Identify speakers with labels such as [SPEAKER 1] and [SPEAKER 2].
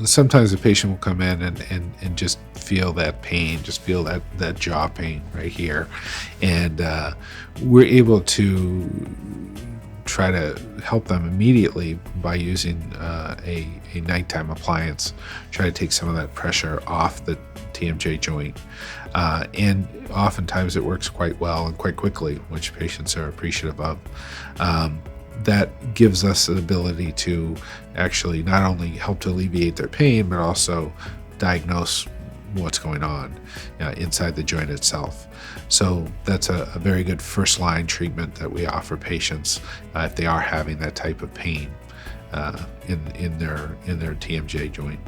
[SPEAKER 1] Sometimes the patient will come in and just feel that pain, just feel that jaw pain right here, and we're able to try to help them immediately by using a nighttime appliance, try to take some of that pressure off the TMJ joint. And oftentimes it works quite well and quite quickly, which patients are appreciative of. That gives us the ability to actually not only help to alleviate their pain, but also diagnose what's going on inside the joint itself. So that's a very good first line treatment that we offer patients if they are having that type of pain in their TMJ joint.